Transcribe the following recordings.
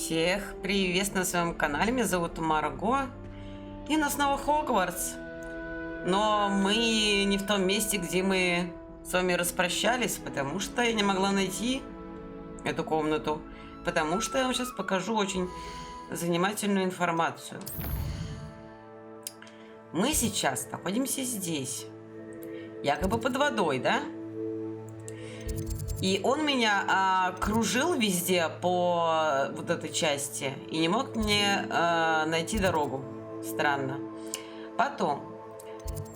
Всех приветствую на своем канале, меня зовут Марго, и у нас снова Хогвартс. Но мы не в том месте, где мы с вами распрощались, потому что я не могла найти эту комнату, потому что я вам сейчас покажу очень занимательную информацию. Мы сейчас находимся здесь, якобы под водой, да? И он меня кружил везде по вот этой части и не мог мне найти дорогу. Странно. Потом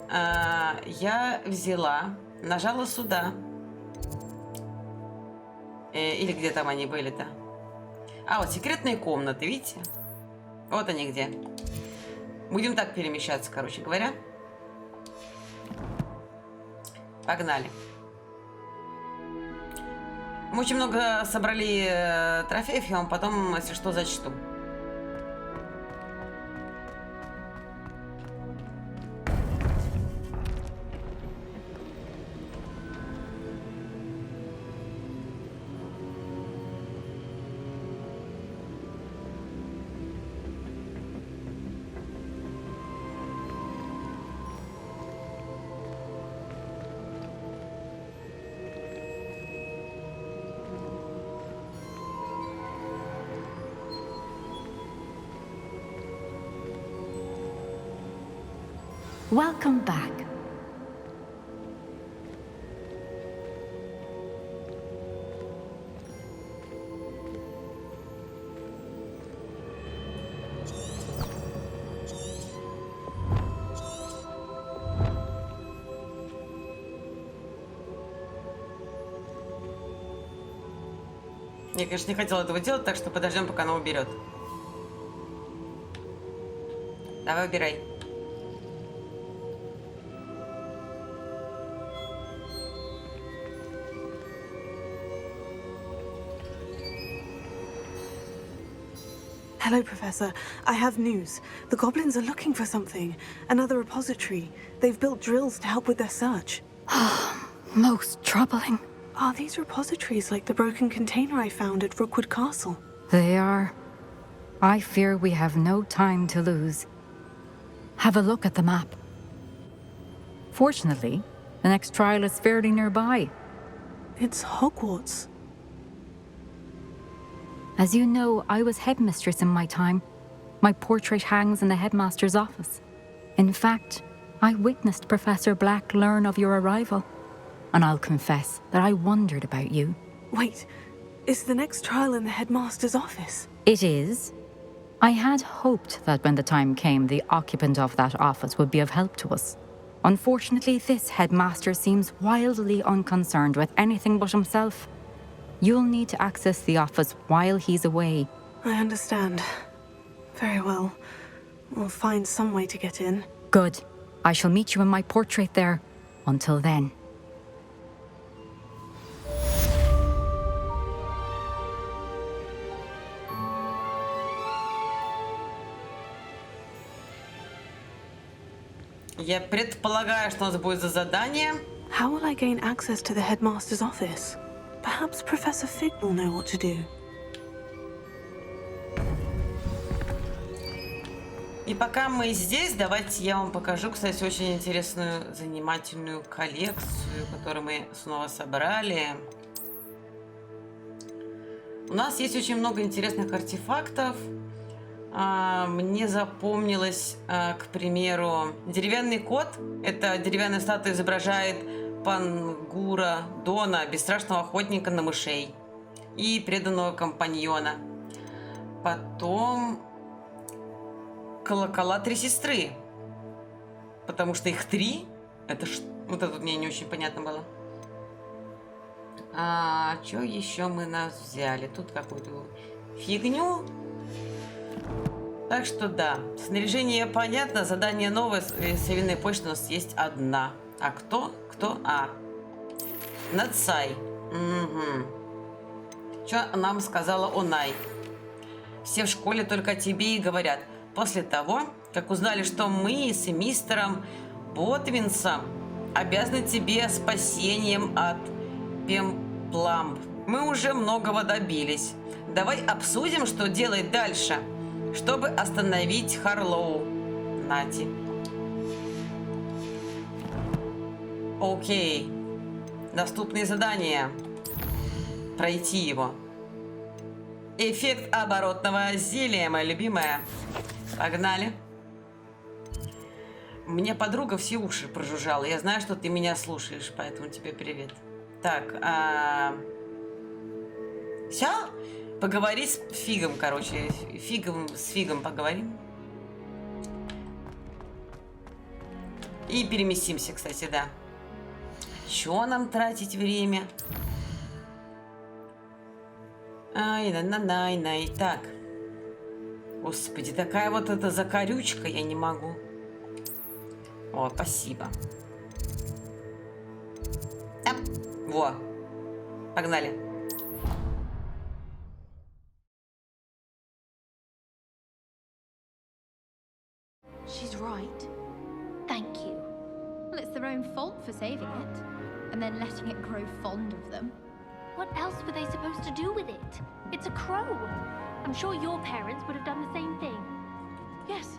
я взяла, нажала сюда. Или где там они были-то? А, вот секретные комнаты, видите? Вот они где. Будем так перемещаться, короче говоря. Погнали. Мы очень много собрали трофеев, я вам потом, если что, зачту. Welcome back. Я, конечно, не хотела этого делать, так что подождем, пока она уберет. Давай, убирай. Hello, Professor. I have news. The goblins are looking for something. Another repository. They've built drills to help with their search. Most troubling. Are these repositories like the broken container I found at Rookwood Castle? They are. I fear we have no time to lose. Have a look at the map. Fortunately, the next trial is fairly nearby. It's Hogwarts. As you know, I was headmistress in my time. My portrait hangs in the headmaster's office. In fact, I witnessed Professor Black learn of your arrival. And I'll confess that I wondered about you. Wait, is the next trial in the headmaster's office? It is. I had hoped that when the time came, the occupant of that office would be of help to us. Unfortunately, this headmaster seems wildly unconcerned with anything but himself. You'll need to access the office while he's away. I understand. Very well. We'll find some way to get in. Good. I shall meet you in my portrait there. Until then. Я предполагаю, что у нас будет за задание. How will I gain access to the headmaster's office? Perhaps Professor Fig will know what to do. И пока мы здесь, давайте я вам покажу, кстати, очень интересную, занимательную коллекцию, которую мы снова собрали. У нас есть очень много интересных артефактов. Мне запомнилось, к примеру, деревянный кот. Это деревянная статуя изображает Пангура Дона, бесстрашного охотника на мышей и преданного компаньона. Потом колокола три сестры, потому что их три. Это вот это мне не очень понятно было. Что еще мы нас взяли? Тут какую-то фигню. Так что да, снаряжение понятно, задание новое, современная почта у нас есть одна. А кто? Кто? Нацай. Угу. Что нам сказала Онай? Все в школе только о тебе и говорят. После того, как узнали, что мы с мистером Ботвинсом обязаны тебе спасением от Пемпламб. Мы уже многого добились. Давай обсудим, что делать дальше, чтобы остановить Харлоу. Нати. Окей. Доступные задания. Пройти его. Эффект оборотного зелья, моя любимая. Погнали. Мне подруга все уши прожужжала. Я знаю, что ты меня слушаешь, поэтому тебе привет. Так, все? Поговори с Фигом, короче. С Фигом поговорим. И переместимся, кстати, да. Чё нам тратить время? Ай-най-най-най. Так. Господи, такая вот эта закорючка, я не могу. О, спасибо. Во. Погнали. She's right. Thank you. Well, it's their own fault for saving it, and then letting it grow fond of them. What else were they supposed to do with it? It's a crow. I'm sure your parents would have done the same thing. Yes.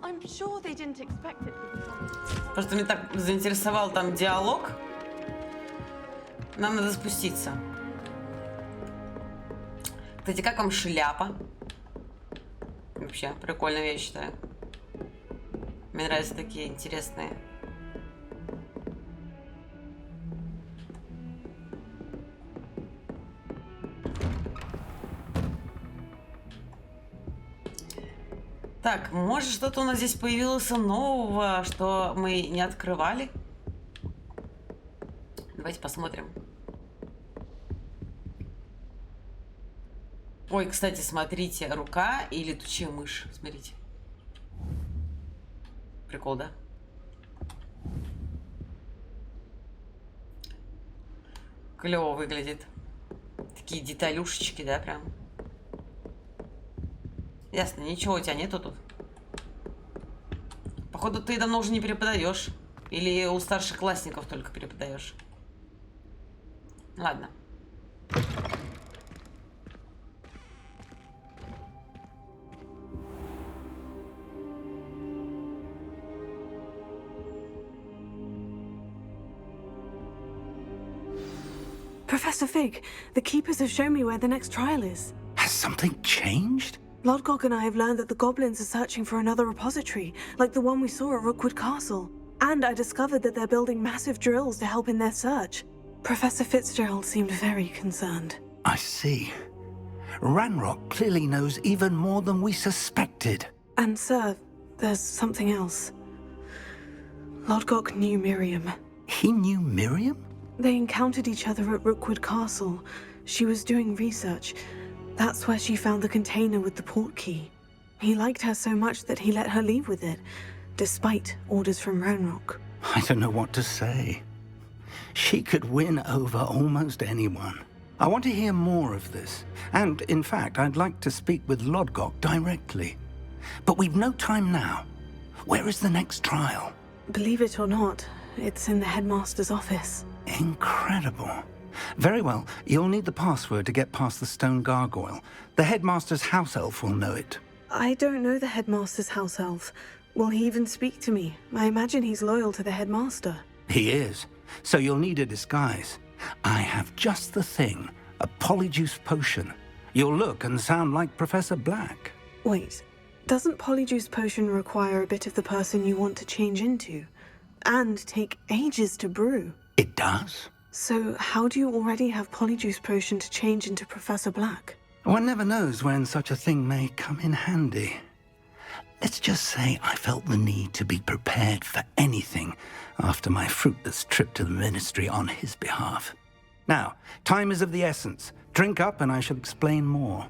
I'm sure they didn't expect it to become... Просто меня так заинтересовал там диалог. Нам надо спуститься. Кстати, как вам шляпа? Вообще, прикольная, я считаю. Мне нравятся такие интересные. Так, может, что-то у нас здесь появилось нового, что мы не открывали? Давайте посмотрим. Ой, кстати, смотрите, рука и летучая мышь. Смотрите. Прикол, да? Клево выглядит. Такие деталюшечки, да, прям. Ясно, ничего у тебя нету тут. Походу, ты давно уже не преподаешь. Или у старшеклассников только преподаешь. Ладно. Professor Fig, the Keepers have shown me where the next trial is. Has something changed? Lodgok and I have learned that the goblins are searching for another repository, like the one we saw at Rookwood Castle. And I discovered that they're building massive drills to help in their search. Professor Fitzgerald seemed very concerned. I see. Ranrock clearly knows even more than we suspected. And sir, there's something else. Lodgok knew Miriam. He knew Miriam? They encountered each other at Rookwood Castle. She was doing research. That's where she found the container with the portkey. He liked her so much that he let her leave with it, despite orders from Ranrock. I don't know what to say. She could win over almost anyone. I want to hear more of this. And, in fact, I'd like to speak with Lodgok directly. But we've no time now. Where is the next trial? Believe it or not, it's in the headmaster's office. Incredible. Very well, you'll need the password to get past the stone gargoyle. The headmaster's house elf will know it. I don't know the headmaster's house elf. Will he even speak to me? I imagine he's loyal to the headmaster. He is. So you'll need a disguise. I have just the thing. A polyjuice potion. You'll look and sound like Professor Black. Wait, doesn't polyjuice potion require a bit of the person you want to change into? And take ages to brew? It does. So how do you already have polyjuice potion to change into Professor Black? One never knows when such a thing may come in handy. Let's just say I felt the need to be prepared for anything after my fruitless trip to the ministry on his behalf. Now, time is of the essence. Drink up and I shall explain more.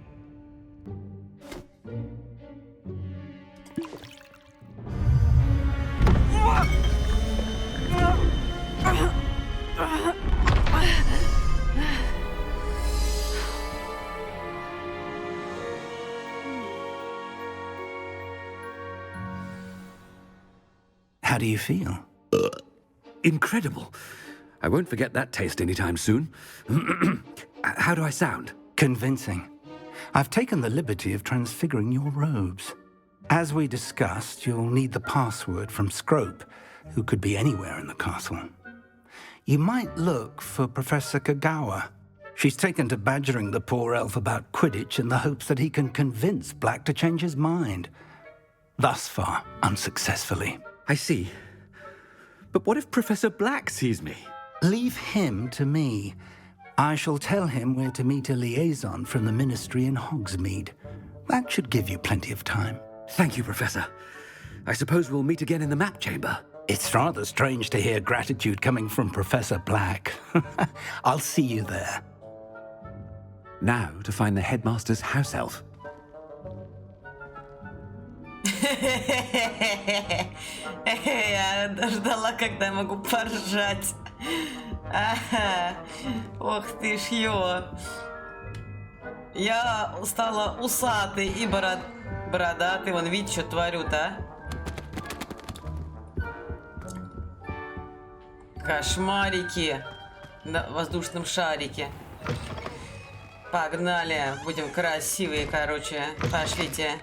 How do you feel? Incredible. I won't forget that taste anytime soon. How do I sound? Convincing. I've taken the liberty of transfiguring your robes. As we discussed, you'll need the password from Scrope, who could be anywhere in the castle. You might look for Professor Kagawa. She's taken to badgering the poor elf about Quidditch in the hopes that he can convince Black to change his mind. Thus far, unsuccessfully. I see. But what if Professor Black sees me? Leave him to me. I shall tell him where to meet a liaison from the Ministry in Hogsmeade. That should give you plenty of time. Thank you, Professor. I suppose we'll meet again in the map chamber. It's rather strange to hear gratitude coming from Professor Black. I'll see you there. Now to find the headmaster's house elf. Я ждала, когда я могу поржать. Ох ты ж ё. Я стала усатый и бородатый. Вон, видите, что творю-то, а? Кошмарики на воздушном шарике. Погнали. Будем красивые, короче. Пошлите.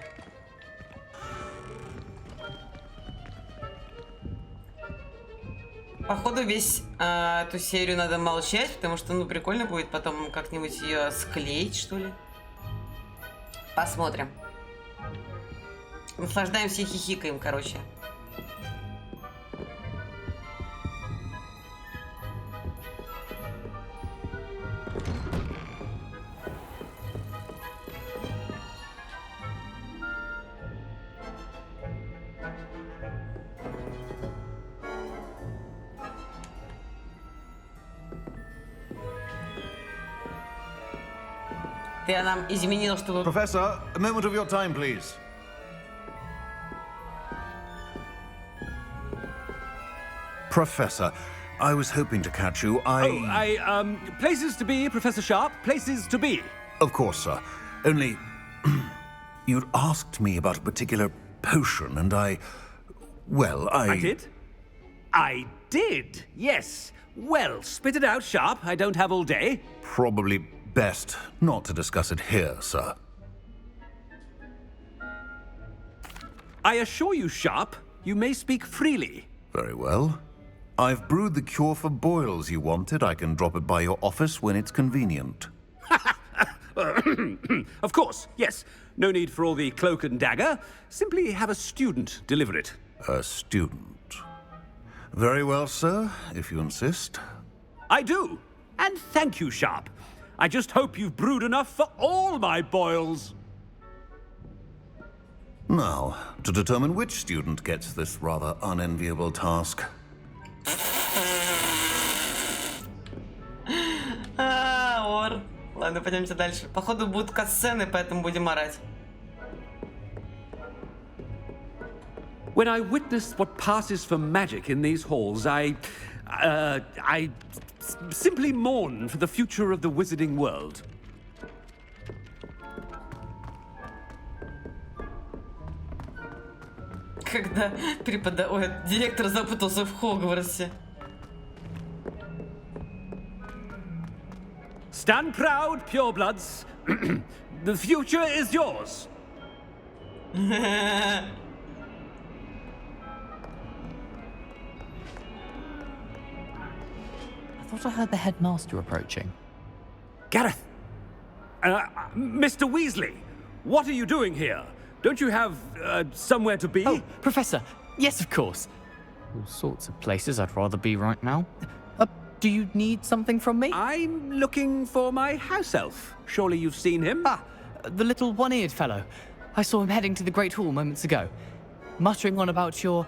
Походу, эту серию надо молчать, потому что, ну, прикольно будет потом как-нибудь ее склеить, что ли. Посмотрим. Наслаждаемся и хихикаем, короче. Ты нам изменил, чтобы... Professor, a moment of your time, please. Professor, I was hoping to catch you. Places to be, Professor Sharp. Places to be. Of course, sir. Only... you'd asked me about a particular potion, and well, I did? I did, yes. Well, spit it out, Sharp. I don't have all day. Probably best not to discuss it here, sir. I assure you, Sharp, you may speak freely. Very well. I've brewed the cure for boils you wanted. I can drop it by your office when it's convenient. Of course, yes. No need for all the cloak and dagger. Simply have a student deliver it. A student. Very well, sir, if you insist. I do. And thank you, Sharp. I just hope you've brewed enough for all my boils. Now, to determine which student gets this rather unenviable task. Ор. Ладно, пойдемте дальше. Походу будут катсцены, поэтому будем орать. When I witness what passes for magic in these halls, I simply mourn for the future of the wizarding world. Когда директор запутался в Хогвартсе. Stand proud, purebloods. The future is yours. I thought I heard the headmaster approaching. Gareth! Mr. Weasley, what are you doing here? Don't you have somewhere to be? Oh, Professor, yes, of course. All sorts of places I'd rather be right now. Do you need something from me? I'm looking for my house elf. Surely you've seen him? Ah, the little one-eared fellow. I saw him heading to the Great Hall moments ago, muttering on about your,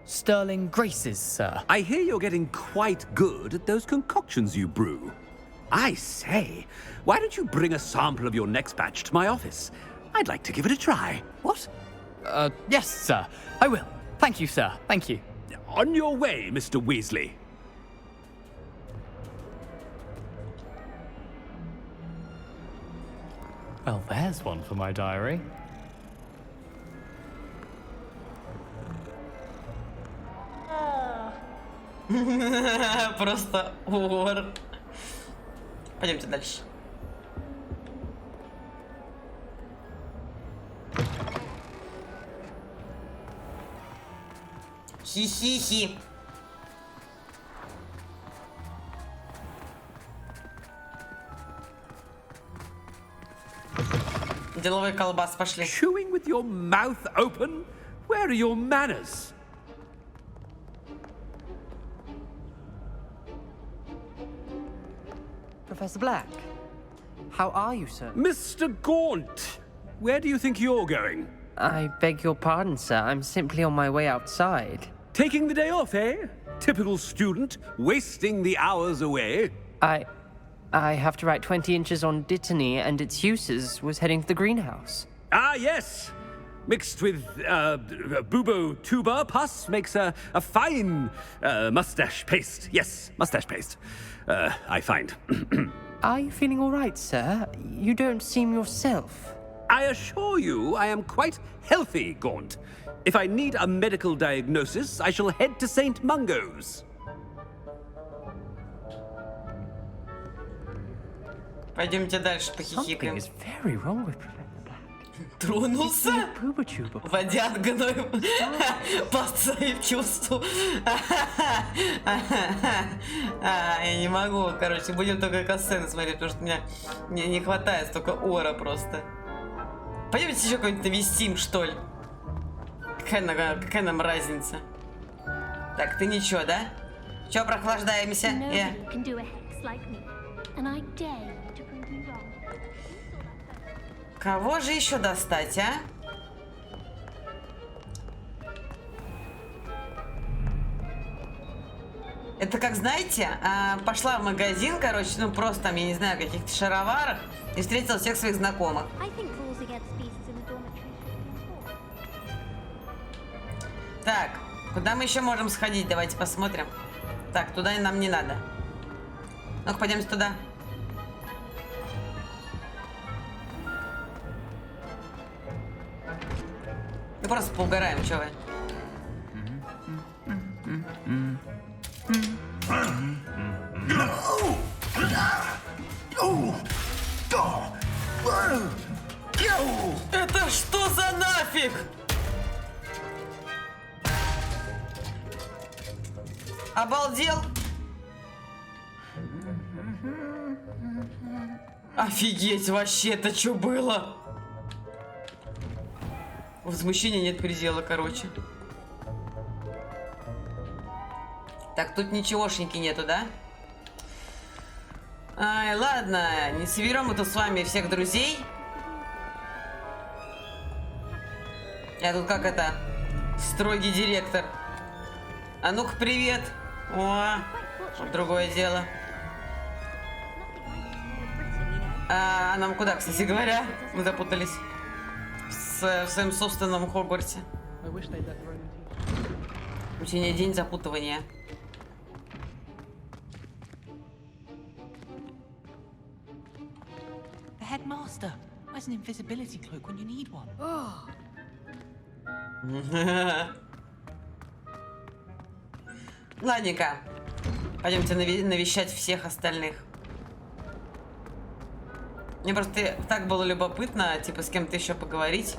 sterling graces, sir. I hear you're getting quite good at those concoctions you brew. I say, why don't you bring a sample of your next batch to my office? I'd like to give it a try. What? Yes, sir. I will. Thank you, sir. Thank you. On your way, Mr. Weasley. Well, there's one for my diary. Просто ор. Пойдемте дальше. Хи-хи-хи. Деловой колбас, пошли. Chewing with your mouth open? Where are your manners? Professor Black, how are you, sir? Mr. Gaunt, where do you think you're going? I beg your pardon, sir. I'm simply on my way outside. Taking the day off, eh? Typical student, wasting the hours away. I have to write 20 inches on Dittany and its uses. Was heading to the greenhouse. Ah, yes. Mixed with bubo tuber pus makes a fine mustache paste. Yes, mustache paste. I find. Are you feeling all right, sir? You don't seem yourself. I assure you I am quite healthy, Gaunt. If I need a medical diagnosis, I shall head to St. Mungo's. Пойдемте дальше Something похихикаем. is very wrong with Professor Black. Тронулся? Pooba-tuba. Водят гной по своим чувствам. Я не могу, короче, будем только касцены смотреть, потому что мне не хватает столько ора просто. Пойдемте еще какой-нибудь навестим, что ли? Какая нам разница? Так, ты ничего, да? Че, прохлаждаемся? Nobody can do a hex like me, and I dare you to prove me wrong. Кого же еще достать, а? Это как, знаете, пошла в магазин, короче, ну просто там, я не знаю, в каких-то шароварах, и встретила всех своих знакомых. I think rules against beasts in the dormitory should be enforced. Так, куда мы еще можем сходить? Давайте посмотрим. Так, туда нам не надо. Ну-ка, пойдемте туда. Ну просто поугараем, что вы. Это что за нафиг? Обалдел? Офигеть, вообще, это что было? Возмущения нет предела, короче. Так, тут ничегошеньки нету, да? Ай, ладно, не соберем мы тут с вами всех друзей. Я тут как это, строгий директор. А ну-ка, привет. О, другое дело. А нам куда, кстати говоря? Мы запутались в своем собственном Хогвартсе. Учение день запутывания. The headmaster. Where's an invisibility cloak when you need one? Ладненько. Пойдемте навещать всех остальных. Мне просто так было любопытно, типа, с кем-то еще поговорить.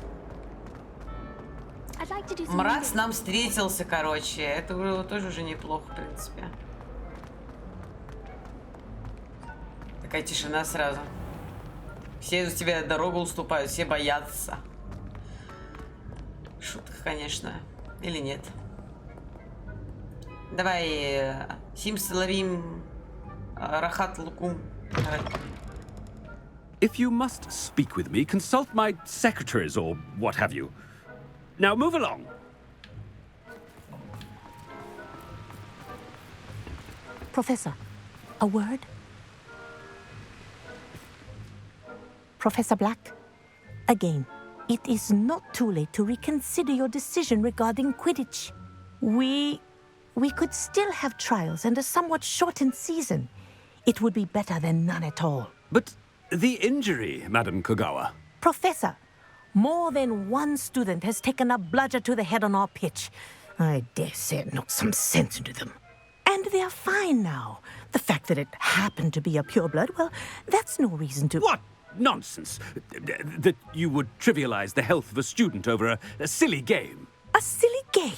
I'd like to do some Мракс reading. нам встретился, короче. Это тоже уже неплохо, в принципе. Такая тишина сразу. Все за тебя дорогу уступают, все боятся. Шутка, конечно. Или нет. Давай, Симс ловим Рахат Лукум. Давай. If you must speak with me, consult my secretaries or what have you. Now move along. Professor, a word? Professor Black, again, it is not too late to reconsider your decision regarding Quidditch. We could still have trials and a somewhat shortened season. It would be better than none at all. But the injury, Madam Kogawa. Professor, more than one student has taken a bludger to the head on our pitch. I dare say it knocked some sense into them. And And they're fine now. The fact that it happened to be a pureblood, well, that's no reason to... What nonsense! That you would trivialize the health of a student over a silly game. A silly game?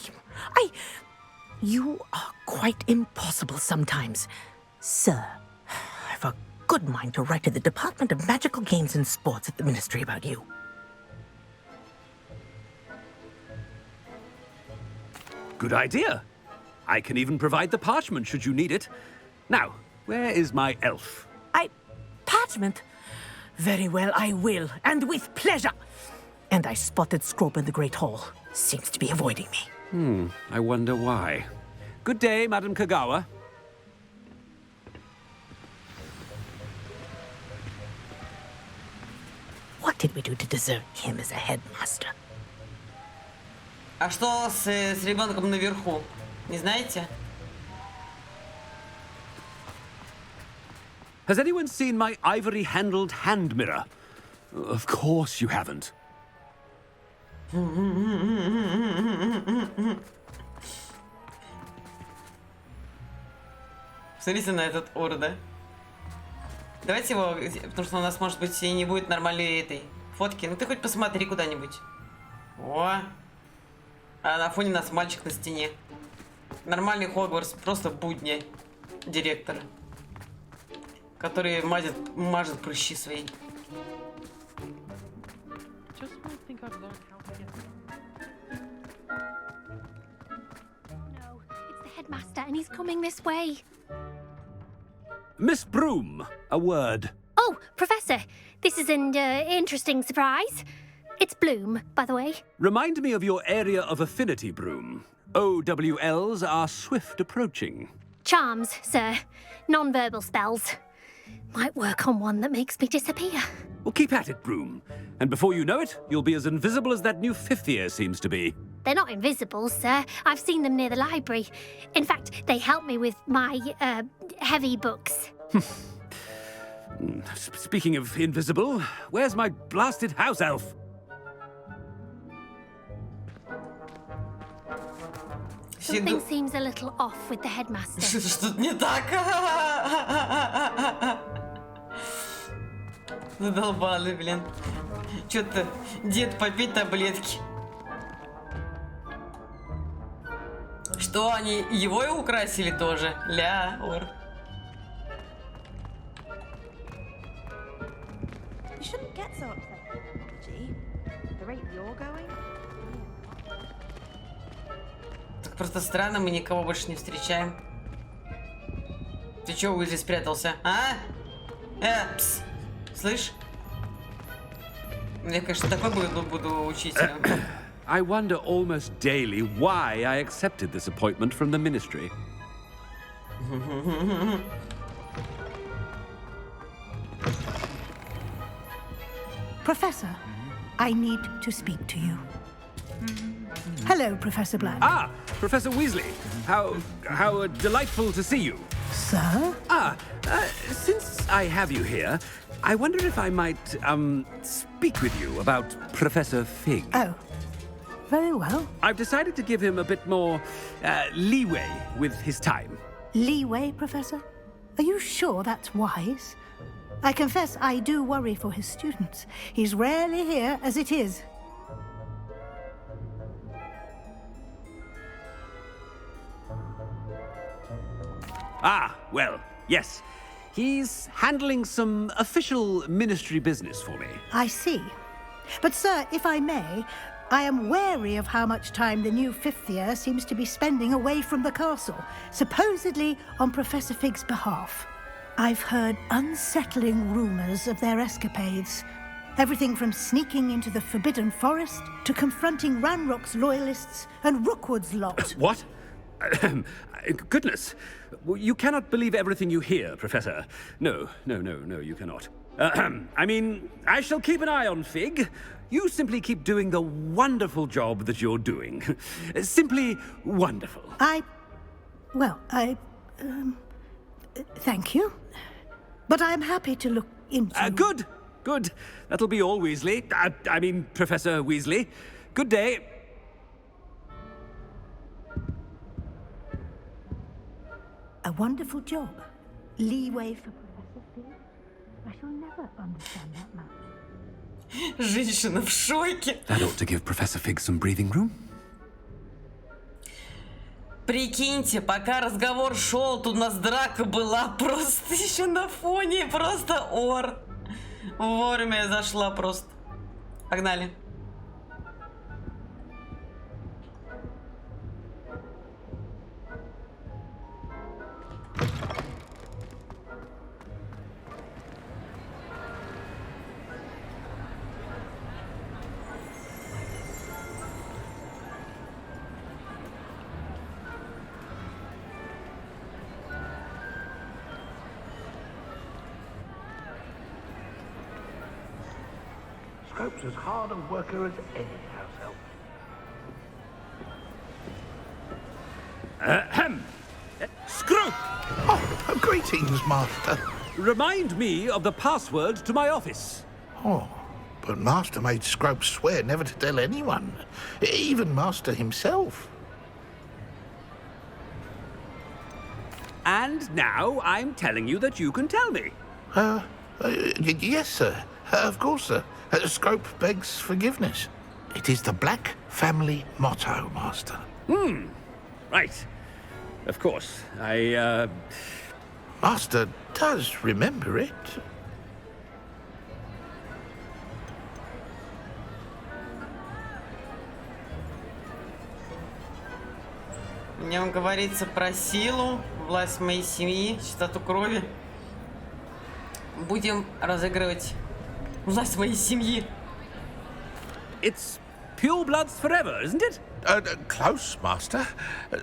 You are quite impossible sometimes. Sir, I've a good mind to write to the Department of Magical Games and Sports at the Ministry about you. Good idea. I can even provide the parchment should you need it. Now, where is my elf? Parchment? Very well, I will, and with pleasure. And I spotted Scrope in the Great Hall. Seems to be avoiding me. I wonder why. Good day, Madam Kagawa. What did we do to deserve him as a headmaster? А что с ребенком наверху? Не знаете? Has anyone seen my ivory-handled hand mirror? Of course you haven't. Смотрите на этот орда. Давайте его, потому что у нас, может быть, и не будет нормальной этой фотки. Ну ты хоть посмотри куда-нибудь. О! А на фоне нас мальчик на стене. Нормальный Хогвартс, просто будни директора, который мажет прыщи свои. No, it's the headmaster and he's coming this way. Miss Broom, a word. Oh, Professor, this is an interesting surprise. It's Bloom, by the way. Remind me of your area of affinity, Broom. OWLs are swift approaching. Charms, sir. Non-verbal spells. Might work on one that makes me disappear. Well, keep at it, Broom. And before you know it, you'll be as invisible as that new fifth year seems to be. They're not invisible, sir. I've seen them near the library. In fact, they help me with my, heavy books. Speaking of invisible, where's my blasted house elf? Something seems a little off with the headmaster. Что-то не так. Задолбали, блин. Что-то дед попить таблетки. Что, они его и украсили тоже? Ля, ор. You shouldn't get so upset, G. The rate you're going. Так просто странно, мы никого больше не встречаем. Ты чё, Уизли, спрятался, а? Пс. Слышь? Я, конечно, такой буду учителем. I wonder almost daily why I accepted this appointment from the ministry. Professor, I need to speak to you. Hello, Professor Black. Ah, Professor Weasley. How delightful to see you. Sir? Since I have you here, I wonder if I might, speak with you about Professor Fig. Oh, very well. I've decided to give him a bit more, leeway with his time. Leeway, Professor? Are you sure that's wise? I confess I do worry for his students. He's rarely here as it is. Ah, well, yes. He's handling some official ministry business for me. I see. But, sir, if I may, I am wary of how much time the new fifth year seems to be spending away from the castle, supposedly on Professor Fig's behalf. I've heard unsettling rumors of their escapades. Everything from sneaking into the Forbidden Forest to confronting Ranrock's loyalists and Rookwood's lot. What? Goodness. You cannot believe everything you hear, Professor. No, you cannot. I mean, I shall keep an eye on Fig. You simply keep doing the wonderful job that you're doing. Simply wonderful. Thank you. But I'm happy to look into... Good. That'll be all, Weasley. I mean, Professor Weasley. Good day. wonderful job. Leeway for Professor Fig? I shall never understand that man. Женщина в шоке. That ought to give Professor Fig some breathing room. Прикиньте, пока разговор шел, тут у нас драка была просто еще на фоне, просто ор. Вовремя зашла просто. Погнали. Scrope's as hard a worker as any house elf. Scrope! Oh, greetings, Master. Remind me of the password to my office. Oh, but Master made Scrope swear never to tell anyone, even Master himself. And now I'm telling you that you can tell me. Yes, sir. Of course, sir. Scrope begs forgiveness. It is the Black family motto, Master. Right. Of course. Master does remember it. В нем говорится про силу, власть моей семьи, чистоту крови. Будем разыгрывать власть моей семьи. It's pure bloods forever, isn't it? Close, Master.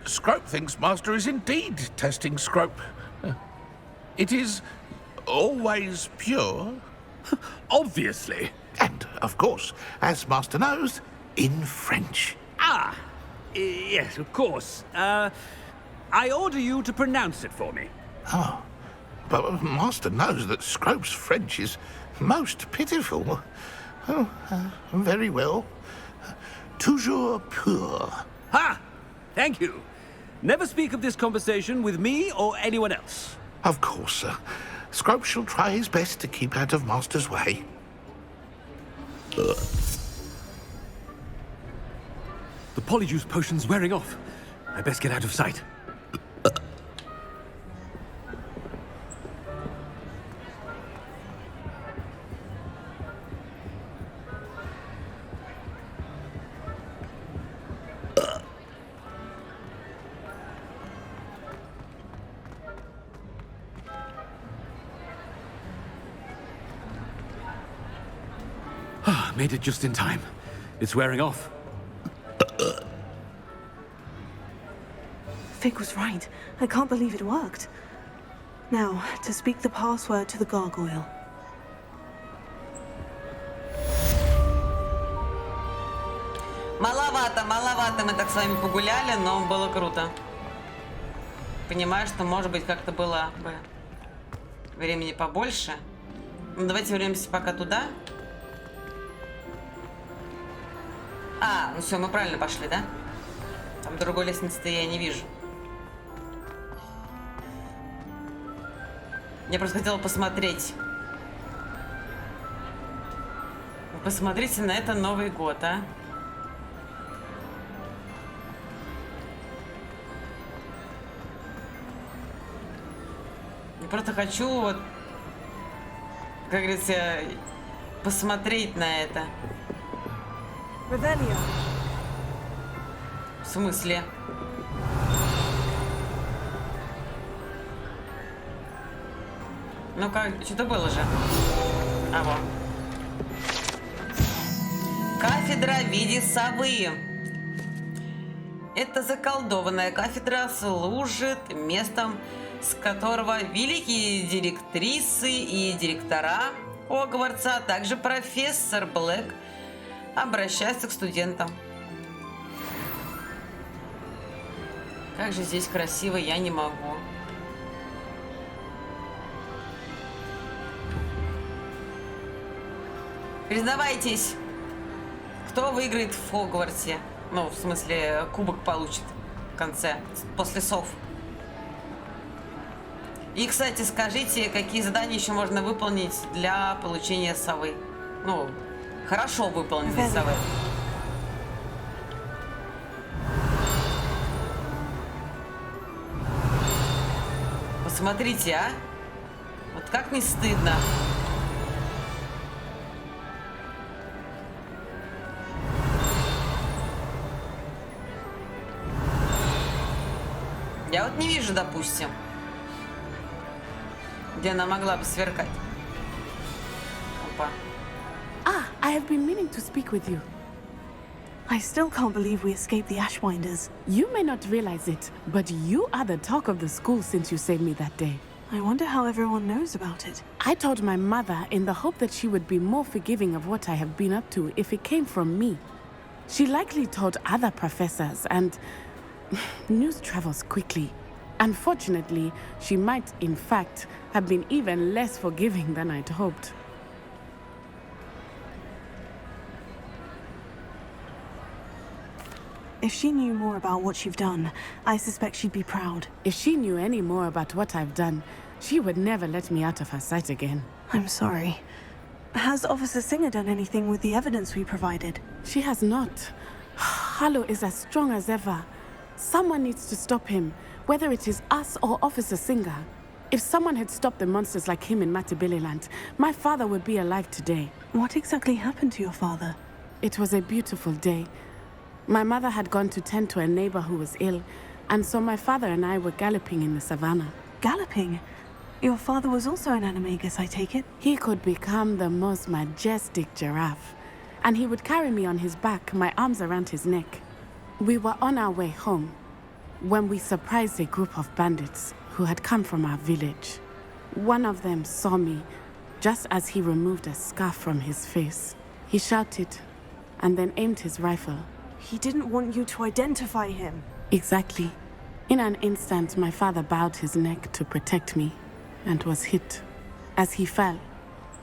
Scrope thinks Master is indeed testing Scrope. It is always pure. Obviously. And, of course, as Master knows, in French. Ah! Yes, of course. I order you to pronounce it for me. Oh, but Master knows that Scrope's French is most pitiful. Oh, very well. Toujours pur. Ha! Thank you. Never speak of this conversation with me or anyone else. Of course, sir. Scrope shall try his best to keep out of Master's way. The polyjuice potion's wearing off. I best get out of sight. Made it just in time. It's wearing off. Fig was right. I can't believe it worked. Now, to speak the password to the gargoyle. Маловато мы так с вами погуляли, но было круто. Понимаю, что, может быть, как-то было бы времени побольше. Ну, давайте вернемся пока туда. Ну все, мы правильно пошли, да? Там другой лестницы-то я не вижу. Я просто хотела посмотреть. Посмотрите на это Новый год, а. Я просто хочу, вот, как говорится, посмотреть на это. Revelio. В смысле? Ну-ка, что-то было же. Вот. Кафедра в виде совы. Эта заколдованная кафедра служит местом, с которого великие директрисы и директора Хогвартса, а также профессор Блэк обращаются к студентам. Как же здесь красиво, я не могу. Признавайтесь, кто выиграет в Хогвартсе? Ну, в смысле, кубок получит в конце, после сов. И, кстати, скажите, какие задания еще можно выполнить для получения совы? Ну, хорошо выполнить совы. Посмотрите, а? Вот как не стыдно. Я вот не вижу, допустим, где она могла бы сверкать. Опа. Ah, I have been meaning to speak with you. I still can't believe we escaped the Ashwinders. You may not realize it, but you are the talk of the school since you saved me that day. I wonder how everyone knows about it. I told my mother in the hope that she would be more forgiving of what I have been up to if it came from me. She likely told other professors, and news travels quickly. Unfortunately, she might, in fact, have been even less forgiving than I'd hoped. If she knew more about what you've done, I suspect she'd be proud. If she knew any more about what I've done, she would never let me out of her sight again. I'm sorry. Has Officer Singer done anything with the evidence we provided? She has not. Harlow is as strong as ever. Someone needs to stop him, whether it is us or Officer Singer. If someone had stopped the monsters like him in Matabeleland, my father would be alive today. What exactly happened to your father? It was a beautiful day. My mother had gone to tend to a neighbor who was ill, and so my father and I were galloping in the savannah. Galloping? Your father was also an animagus, I take it? He could become the most majestic giraffe, and he would carry me on his back, my arms around his neck. We were on our way home when we surprised a group of bandits who had come from our village. One of them saw me just as he removed a scarf from his face. He shouted and then aimed his rifle. He didn't want you to identify him. Exactly. In an instant, my father bowed his neck to protect me and was hit. As he fell,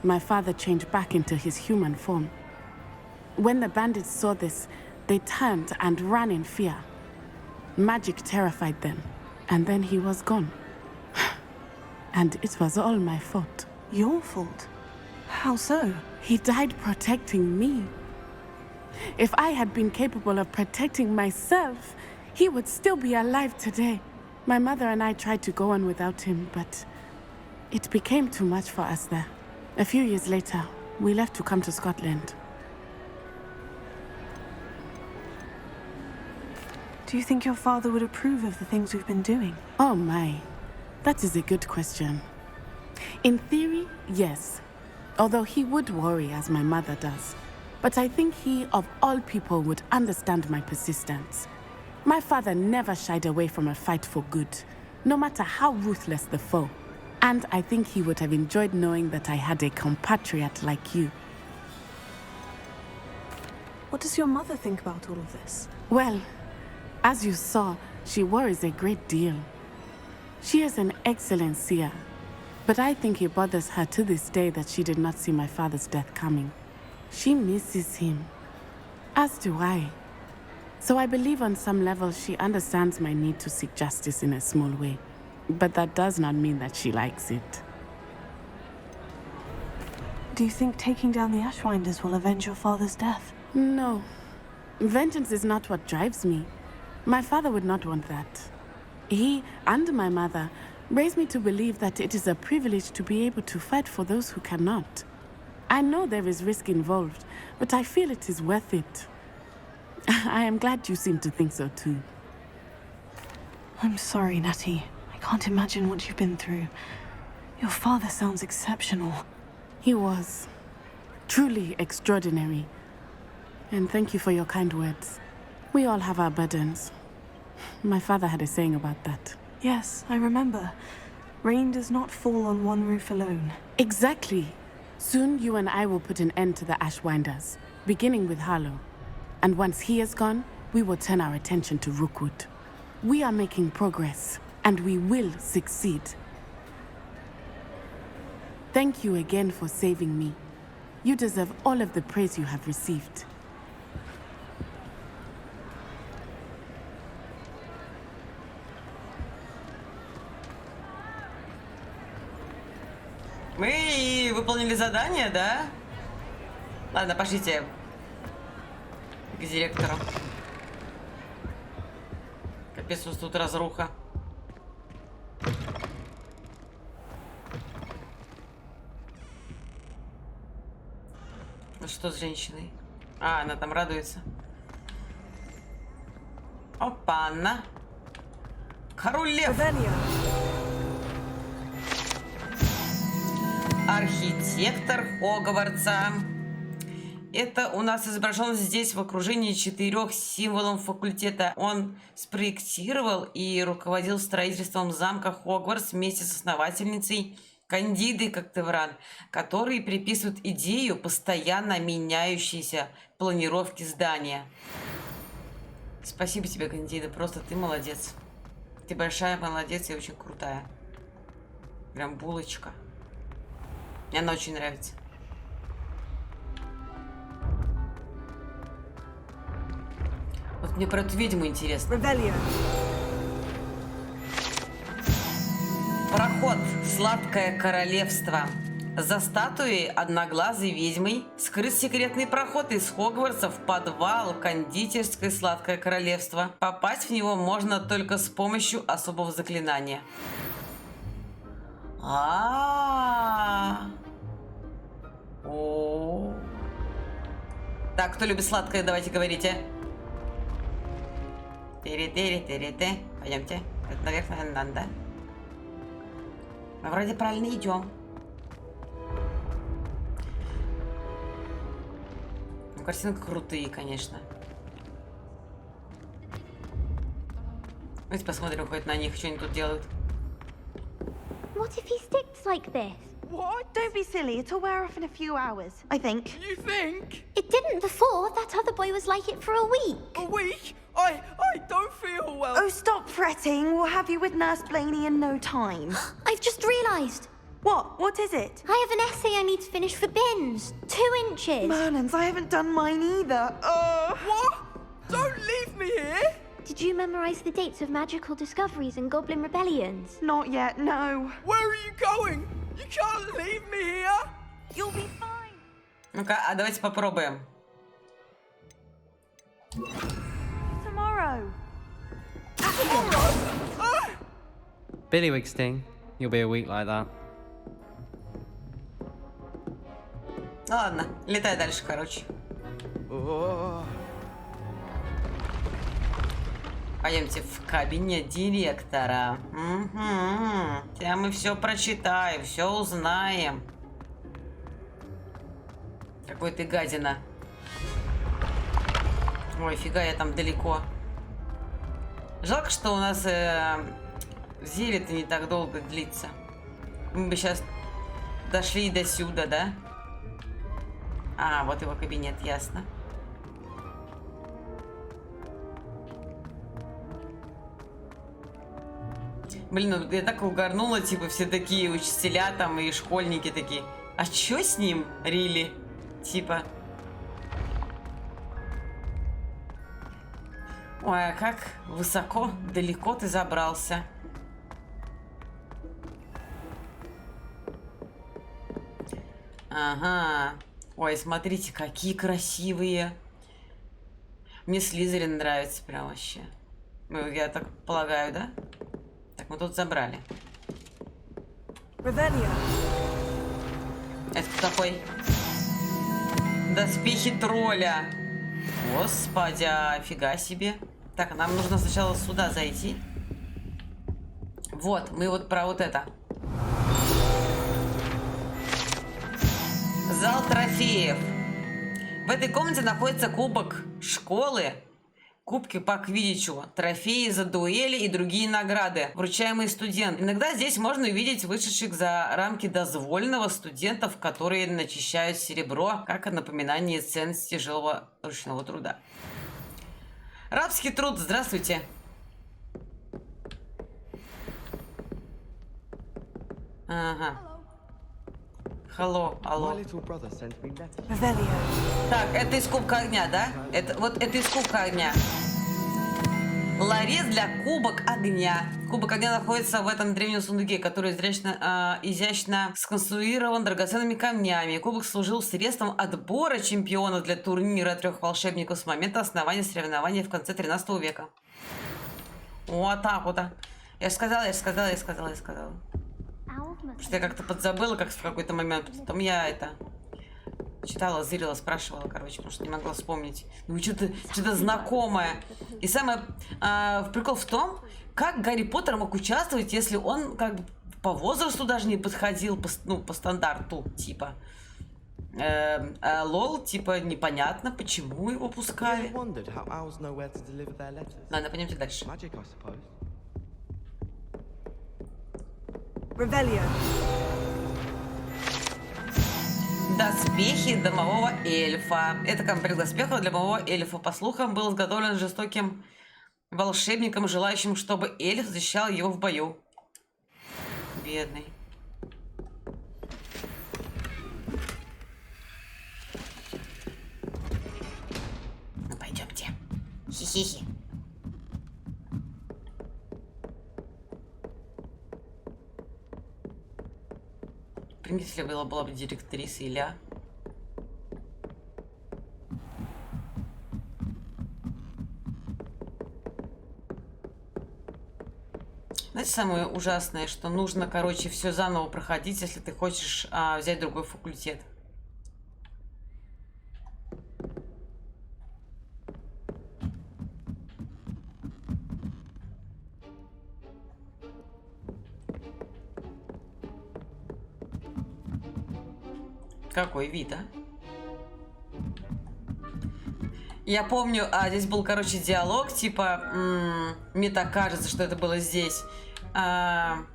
my father changed back into his human form. When the bandits saw this, they turned and ran in fear. Magic terrified them, and then he was gone. And it was all my fault. Your fault? How so? He died protecting me. If I had been capable of protecting myself, he would still be alive today. My mother and I tried to go on without him, but it became too much for us there. A few years later, we left to come to Scotland. Do you think your father would approve of the things we've been doing? Oh my, that is a good question. In theory, yes. Although he would worry as my mother does. But I think he, of all people, would understand my persistence. My father never shied away from a fight for good, no matter how ruthless the foe. And I think he would have enjoyed knowing that I had a compatriot like you. What does your mother think about all of this? Well, as you saw, she worries a great deal. She is an excellent seer, but I think it bothers her to this day that she did not see my father's death coming. She misses him, as do I. So I believe on some level she understands my need to seek justice in a small way. But that does not mean that she likes it. Do you think taking down the Ashwinders will avenge your father's death? No. Vengeance is not what drives me. My father would not want that. He and my mother raised me to believe that it is a privilege to be able to fight for those who cannot. I know there is risk involved, but I feel it is worth it. I am glad you seem to think so too. I'm sorry, Natty. I can't imagine what you've been through. Your father sounds exceptional. He was. Truly extraordinary. And thank you for your kind words. We all have our burdens. My father had a saying about that. Yes, I remember. Rain does not fall on one roof alone. Exactly. Soon you and I will put an end to the Ashwinders, beginning with Harlow. And once he is gone, we will turn our attention to Rookwood. We are making progress, and we will succeed. Thank you again for saving me. You deserve all of the praise you have received. Мы выполнили задание, да? Ладно, пошлите к директору. Капец, у нас тут разруха. Ну что с женщиной? А, она там радуется. Опа-на. Король Лев. Архитектор Хогвартса. Это у нас изображен здесь в окружении 4 символов факультета. Он спроектировал и руководил строительством замка Хогвартс вместе с основательницей Кандидой Коктевран, которые приписывают идею постоянно меняющейся планировки здания. Спасибо тебе, Кандида, просто ты молодец. Ты большая молодец и очень крутая. Прям булочка. Мне она очень нравится. Вот мне про эту ведьму интересно. Проход в Сладкое Королевство. За статуей одноглазой ведьмой скрыт секретный проход из Хогвартса в подвал кондитерской Сладкое Королевство. Попасть в него можно только с помощью особого заклинания. О. Так, кто любит сладкое, давайте говорите. Пойдемте. Это наверх, наверное, надо, да? Мы вроде правильно идем. Ну, картинки крутые, конечно. Давайте посмотрим хоть на них, что они тут делают. What if he sticks like this? What? Don't be silly. It'll wear off in a few hours, I think. You think? It didn't before. That other boy was like it for a week. A week? I don't feel well. Oh, stop fretting. We'll have you with Nurse Blaney in no time. I've just realised. What? What is it? I have an essay I need to finish for bins. 2 inches. Merlins, I haven't done mine either. What? Don't leave me here. Did you memorize the dates of magical discoveries and goblin rebellions? Not yet, no. Where are you going? You can't leave me here. You'll be fine. Ну-ка, а давайте попробуем. Tomorrow. Billywig sting. You'll be a week like that. Ну ладно, летай дальше, короче. Пойдемте в кабинет директора. Угу. Там мы все прочитаем, все узнаем. Какой ты гадина. Ой, фига, я там далеко. Жалко, что у нас зелье-то не так долго длится. Мы бы сейчас дошли до сюда, да? А, вот его кабинет, ясно. Блин, ну я так угорнула, типа все такие учителя там и школьники такие. А чё с ним, Рили? Типа. Ой, а как высоко, далеко ты забрался. Ага. Ой, смотрите, какие красивые. Мне Слизерин нравится прям вообще. Ну, я так полагаю, да? Так, мы тут забрали. Это кто такой? Доспехи тролля. Господи, офига себе. Так, нам нужно сначала сюда зайти. Вот, мы вот про вот это. Зал трофеев. В этой комнате находится кубок школы, кубки по квиддичу, трофеи за дуэли и другие награды, вручаемые студентам. Иногда здесь можно увидеть вышедших за рамки дозволенного студентов, которые начищают серебро, как напоминание ценности тяжелого ручного труда. Рабский труд, здравствуйте. Ага. Алло. Так, это из кубка огня, да? Это, вот это из кубка огня. Ларец для кубок огня. Кубок огня находится в этом древнем сундуке, который изящно сконструирован драгоценными камнями. Кубок служил средством отбора чемпионов для турнира 3 волшебников с момента основания соревнований в конце 13 века. Вот так вот. Я же сказала. Что я как-то подзабыла как в какой-то момент. Потом я читала, зырила, спрашивала, короче, потому что не могла вспомнить. Ну, что-то знакомое. И самое прикол в том, как Гарри Поттер мог участвовать, если он как бы по возрасту даже не подходил по стандарту, типа. Лол, типа, непонятно, почему его пускали. Ладно, пойдемте дальше. Доспехи домового эльфа. Это комплект доспехов для домового эльфа. По слухам, был изготовлен жестоким волшебником, желающим, чтобы эльф защищал его в бою. Бедный. Ну, пойдемте. Хи-хи-хи. Если была бы директриса Иля. Знаете, самое ужасное, что нужно, короче, все заново проходить, если ты хочешь взять другой факультет. Какой вид, а? Я помню, здесь был, короче, диалог, типа, мне так кажется, что это было здесь. Когда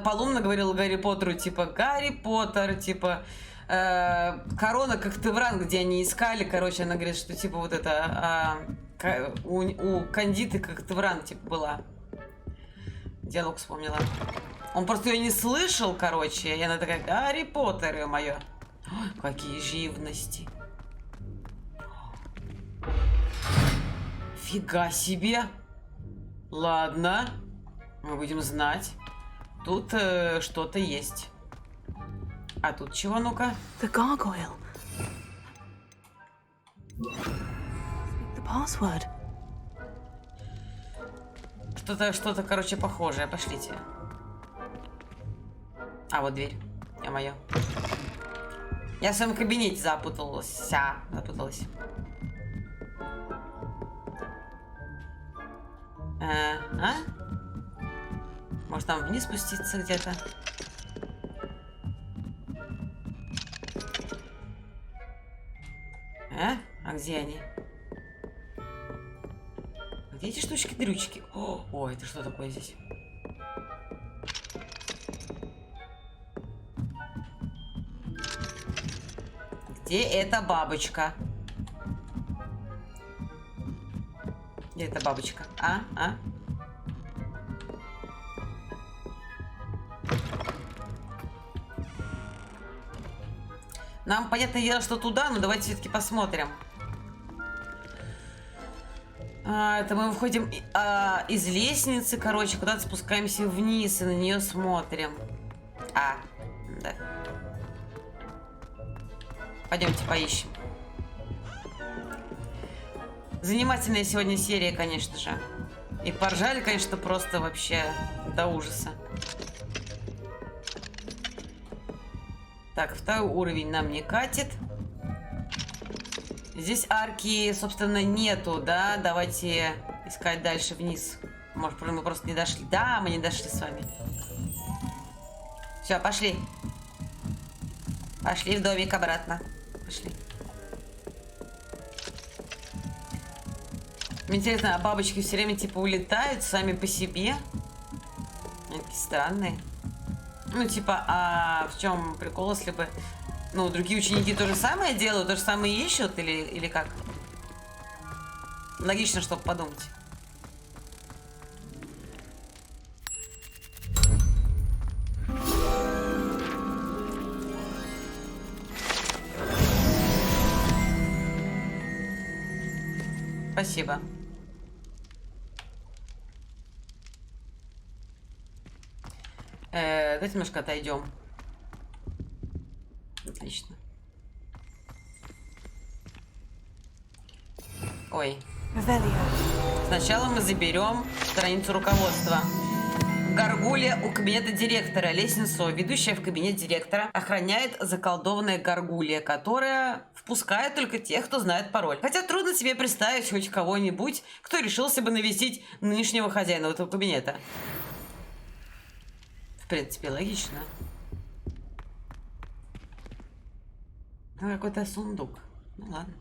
Полумна говорила Гарри Поттеру, типа, Гарри Поттер, типа, корона как Тевран, где они искали, короче, она говорит, что, типа, вот это, у Кандиты как Тевран, типа, была. Диалог вспомнила. Он просто ее не слышал, короче, и она такая, Гарри Поттер, ё-моё. Какие живности. Фига себе. Ладно. Мы будем знать. Тут что-то есть. А тут чего, ну-ка? The gargoyle. The password. Что-то, короче, похожее. Пошлите. А, вот дверь. Ё-моё. Я в своем кабинете запуталась. Может, там вниз спуститься где-то? А где они? Где эти штучки-дрючки? О, это что такое здесь? Где эта бабочка? Где эта бабочка? Нам, понятное дело, что туда, но давайте все-таки посмотрим. Это мы выходим из лестницы, короче, куда-то спускаемся вниз и на нее смотрим. Да. Пойдемте поищем. Занимательная сегодня серия, конечно же. И поржали, конечно, просто вообще до ужаса. Так, 2-й уровень нам не катит. Здесь арки, собственно, нету, да? Давайте искать дальше вниз. Может, мы просто не дошли. Да, мы не дошли с вами. Все, пошли. Пошли в домик обратно. Пошли. Мне интересно, а бабочки все время типа улетают сами по себе? Они такие странные. Ну, типа, а в чем прикол, если бы... Ну, другие ученики то же самое делают, то же самое ищут, или как? Логично, чтобы подумать. Спасибо. Так, давайте немножко отойдем. Отлично. Ой. Сначала мы заберем страницу руководства. Гаргулья у кабинета директора. Лестницу, ведущая в кабинет директора, охраняет заколдованная гаргулья, которая впускает только тех, кто знает пароль. Хотя трудно себе представить хоть кого-нибудь, кто решился бы навестить нынешнего хозяина этого кабинета. В принципе, логично. Ну, какой-то сундук. Ну ладно.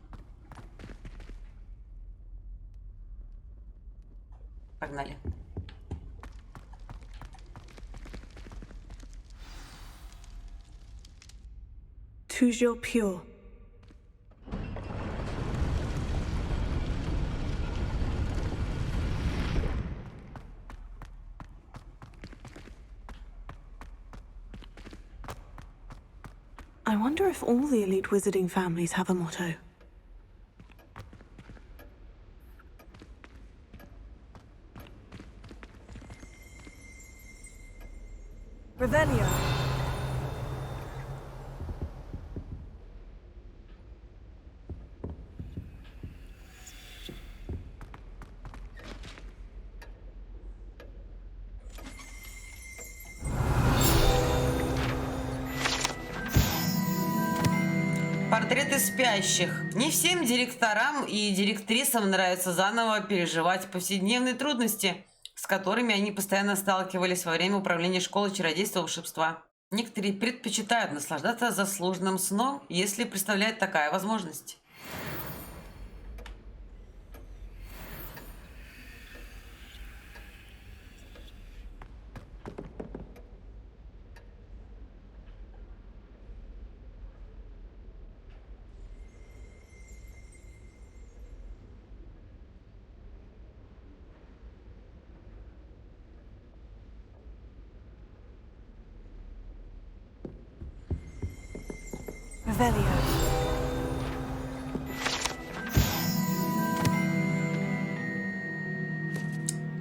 Погнали. Toujours pure. I wonder if all the elite wizarding families have a motto. Revelio. Портреты спящих. Не всем директорам и директрисам нравится заново переживать повседневные трудности, с которыми они постоянно сталкивались во время управления школой чародейства и волшебства. Некоторые предпочитают наслаждаться заслуженным сном, если представляет такая возможность.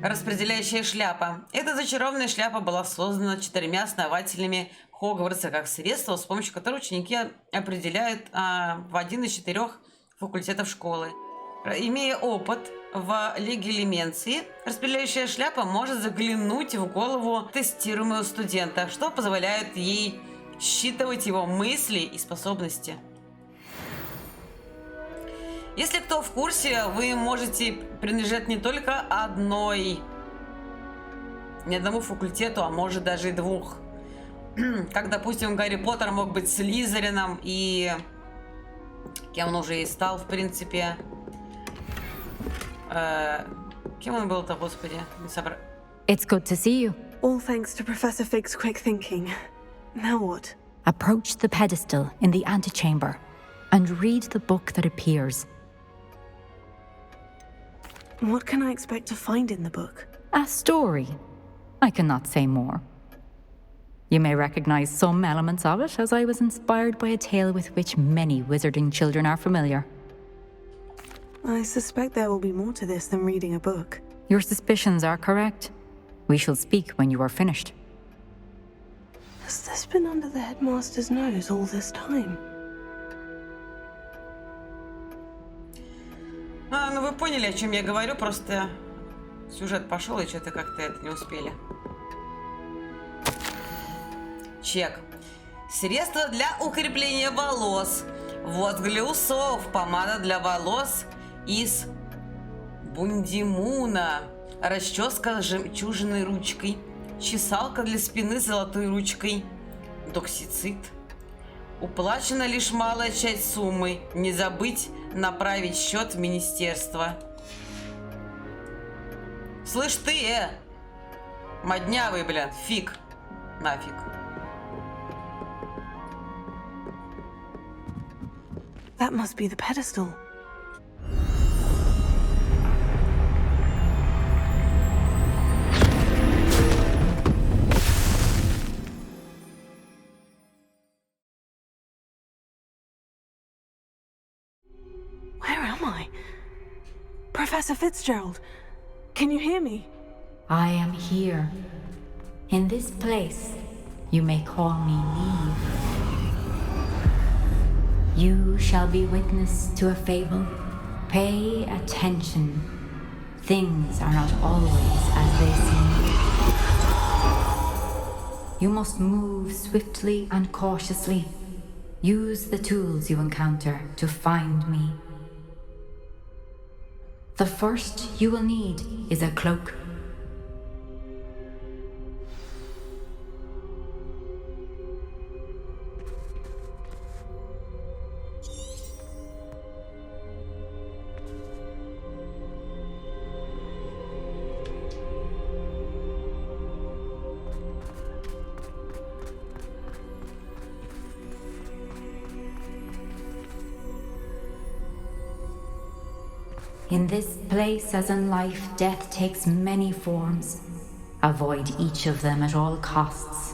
Распределяющая шляпа. Эта зачарованная шляпа была создана 4 основателями Хогвартса как средство, с помощью которого ученики определяют в один из 4 факультетов школы. Имея опыт в легилименции, распределяющая шляпа может заглянуть в голову тестируемого студента, что позволяет ей считывать его мысли и способности. Если кто в курсе, вы можете принадлежать не только не одному факультету, а может даже и 2. Как, допустим, Гарри Поттер мог быть Слизерином, и кем он уже и стал, в принципе. Кем он был-то, господи? It's good to see you. All thanks to Professor Fig's quick thinking. Now what? Approach the pedestal in the antechamber and read the book that appears. What can I expect to find in the book? A story. I cannot say more. You may recognize some elements of it, as I was inspired by a tale with which many wizarding children are familiar. I suspect there will be more to this than reading a book. Your suspicions are correct. We shall speak when you are finished. Has this been under the headmaster's nose all this time? Ну вы поняли, о чем я говорю, просто сюжет пошел, и что-то как-то это не успели. Чек. Средства для укрепления волос. Вот для усов. Помада для волос из бундимуна. Расческа с жемчужиной ручкой. Чесалка для спины с золотой ручкой. Доксицит. Уплачена лишь малая часть суммы. Не забыть направить счет в министерство. Слышь ты, моднявый, блин, фиг. Нафиг. That must be the pedestal. Where am I? Professor Fitzgerald, can you hear me? I am here, in this place, You may call me Neve. You shall be witness to a fable. Pay attention. Things are not always as they seem. You must move swiftly and cautiously. Use the tools you encounter to find me. The first you will need is a cloak. In this place, as in life, death takes many forms. Avoid each of them at all costs.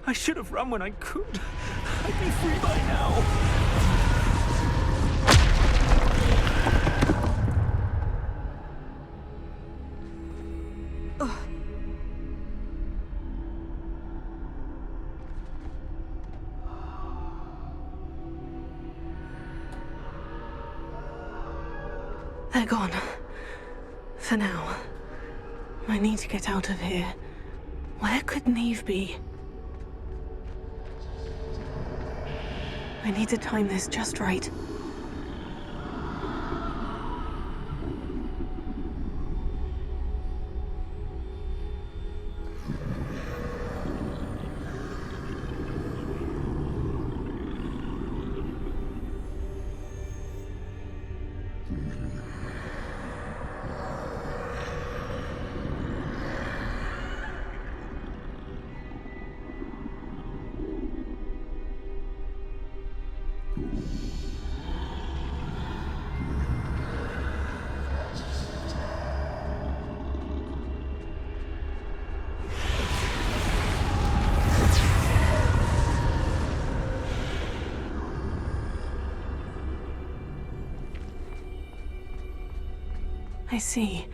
I should have run when I could. I'd be free by now. They're gone. For now. I need to get out of here. Where could Neve be? I need to time this just right. I see.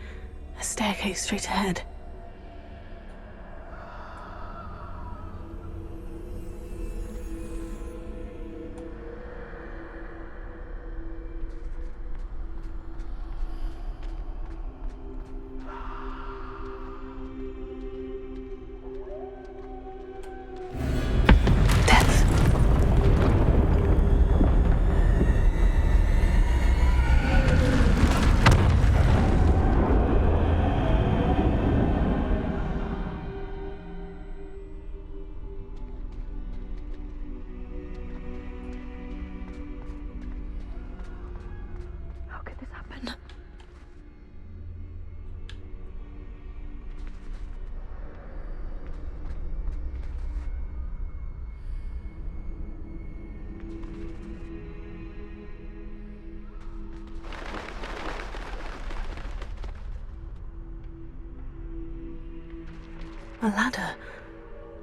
A staircase straight ahead. A ladder.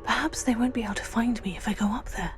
Perhaps they won't be able to find me if I go up there.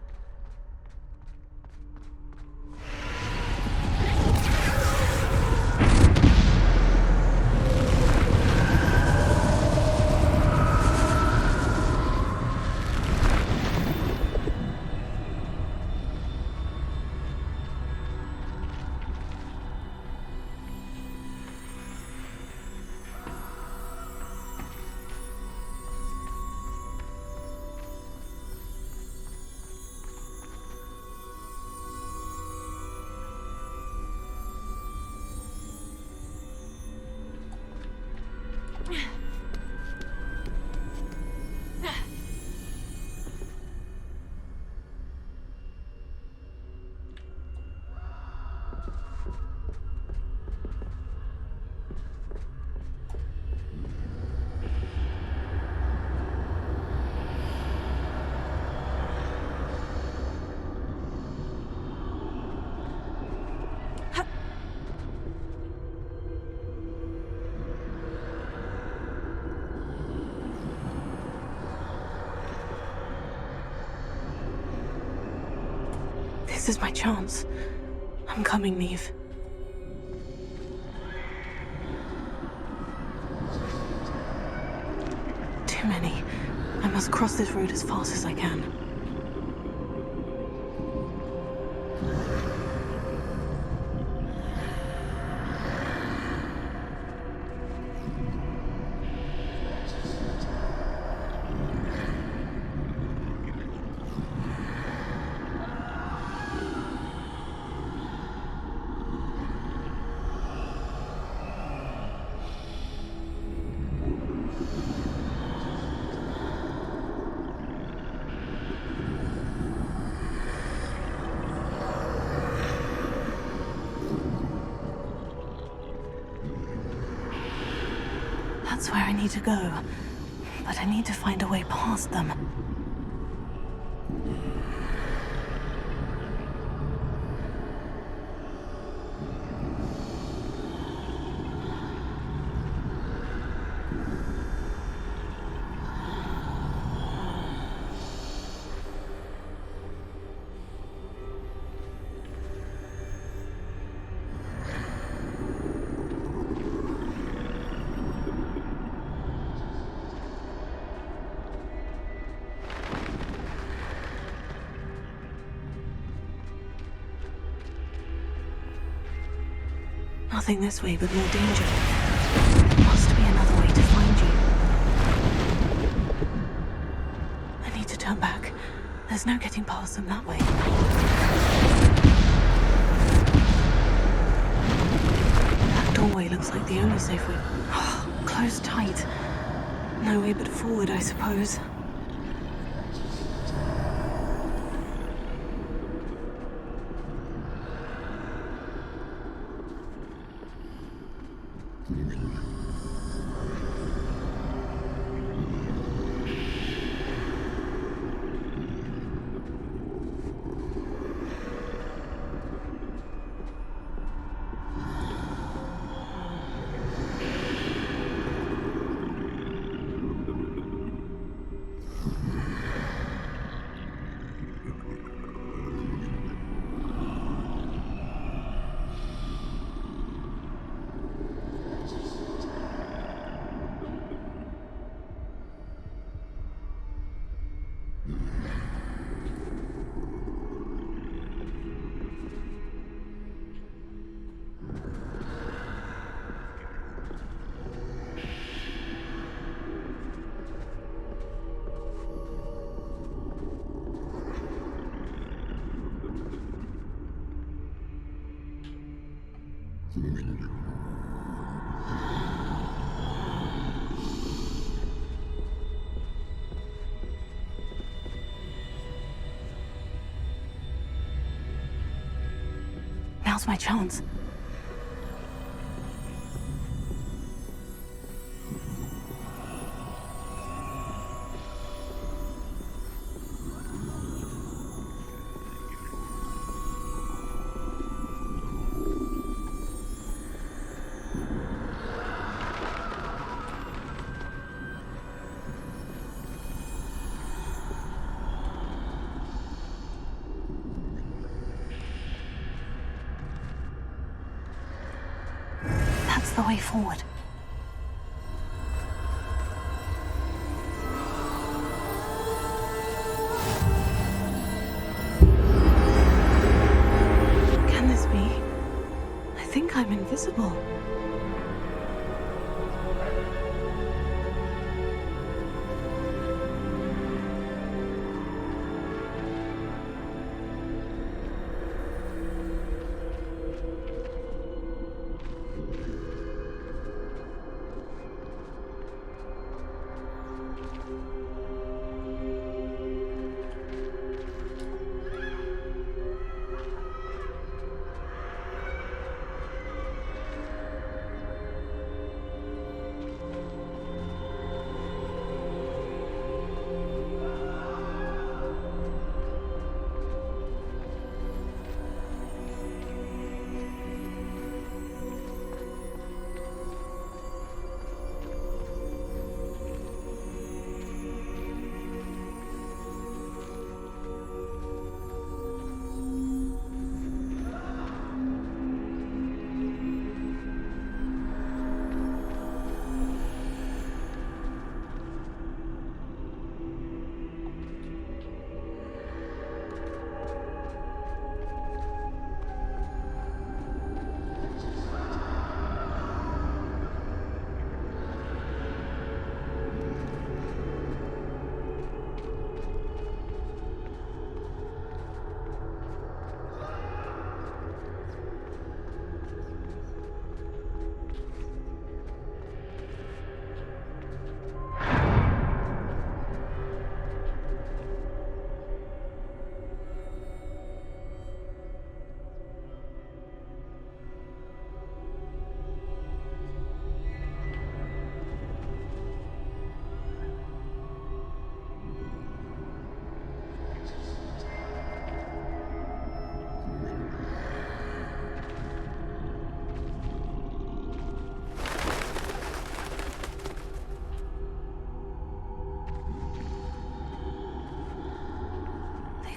This is my chance. I'm coming, Neve. Too many. I must cross this road as fast as I can. That's where I need to go, but I need to find a way past them. Nothing this way but more danger. There must be another way to find you. I need to turn back. There's no getting past them that way. That doorway looks like the only safe way. Closed tight. No way but forward, I suppose. Now's my chance. is the way forward. Can this be? I think I'm invisible.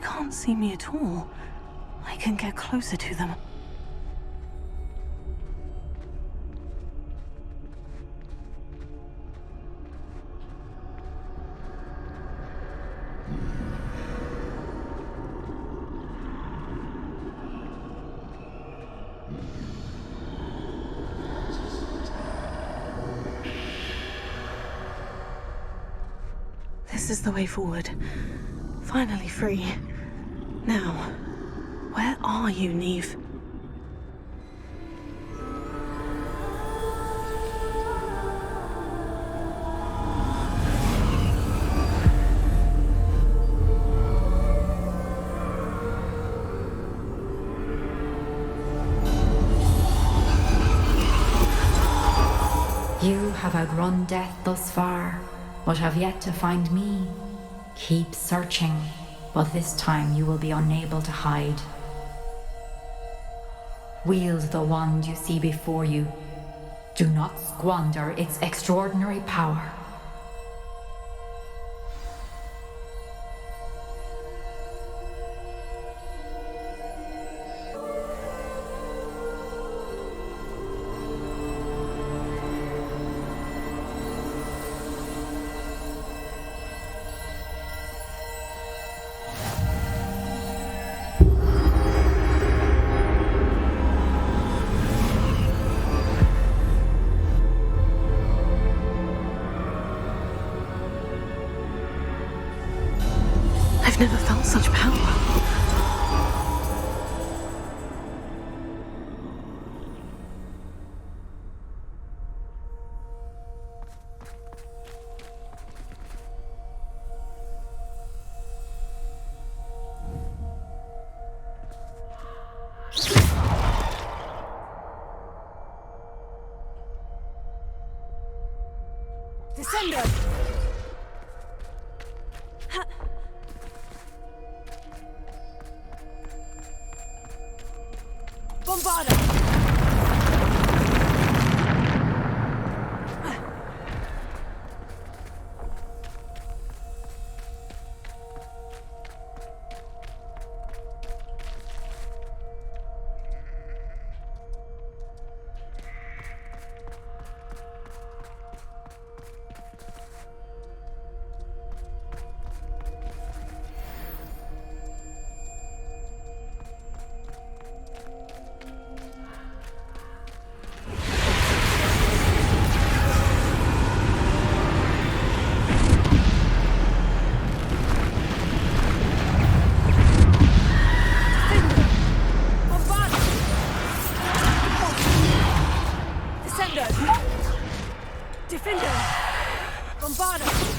Can't see me at all. I can get closer to them. This is the way forward. Finally free. Now, where are you, Neve? You have outrun death thus far, but have yet to find me. Keep searching, but this time you will be unable to hide. Wield the wand you see before you. Do not squander its extraordinary power. I've never felt such power. Descender! Bombarda! Defender! Bombarder!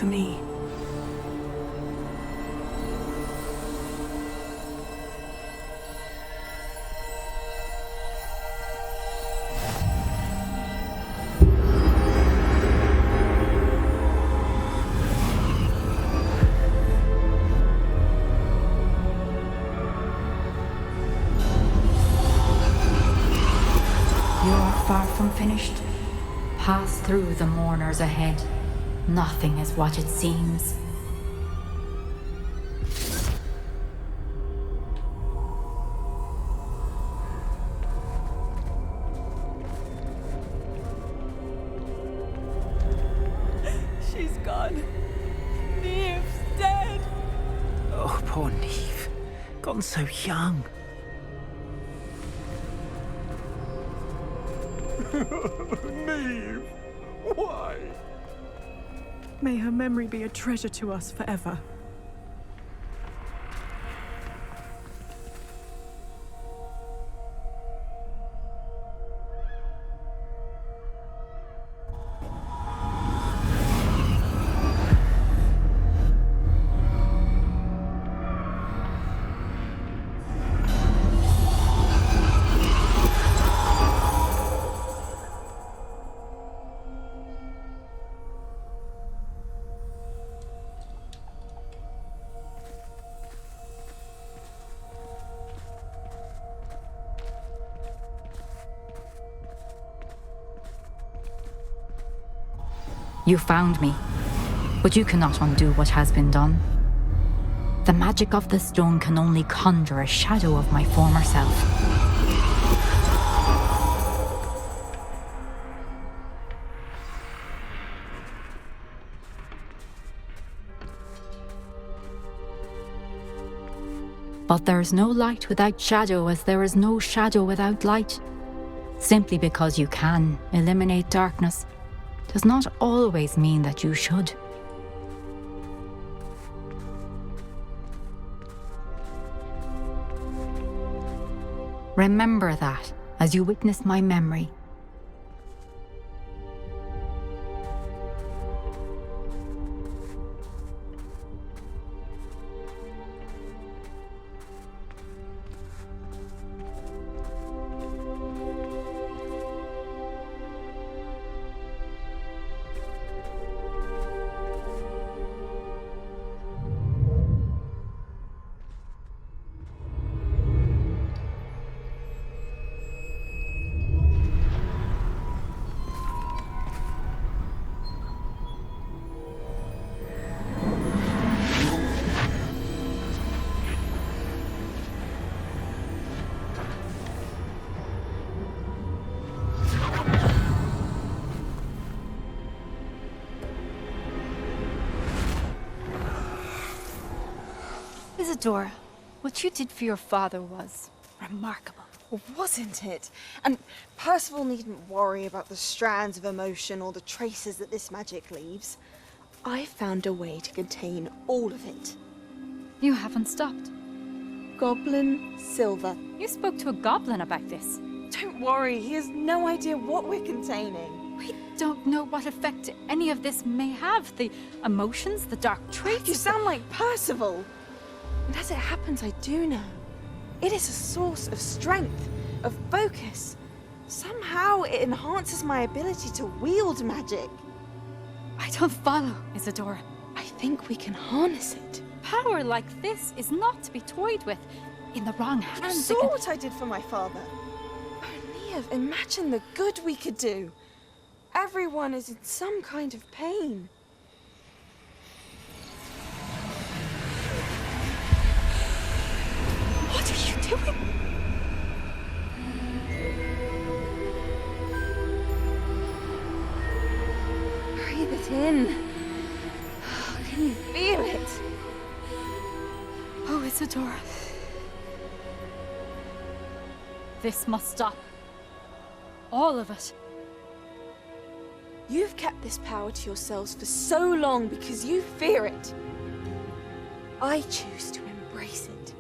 for me. Far from finished. Pass through the mourners ahead. Nothing is what it seems. She's gone. Neve's dead. Oh, poor Neve. Gone so young. Neve! Why? May her memory be a treasure to us forever. You found me, but you cannot undo what has been done. The magic of the stone can only conjure a shadow of my former self. But there is no light without shadow, as there is no shadow without light. Simply because you can eliminate darkness does not always mean that you should. Remember that as you witness my memory. Isadora, what you did for your father was remarkable. Well, wasn't it? And Percival needn't worry about the strands of emotion or the traces that this magic leaves. I found a way to contain all of it. You haven't stopped. Goblin Silver. You spoke to a goblin about this. Don't worry, he has no idea what we're containing. We don't know what effect any of this may have. The emotions, the dark traits. You sound like Percival. And as it happens, I do know. It is a source of strength, of focus. Somehow it enhances my ability to wield magic. I don't follow, Isadora. I think we can harness it. Power like this is not to be toyed with. In the wrong hands. You saw what I did for my father. Oh, Neve, imagine the good we could do. Everyone is in some kind of pain. What are you doing? Breathe it in. Can you feel it? Oh, Isadora. This must stop. All of it. You've kept this power to yourselves for so long because you fear it. I choose to embrace it.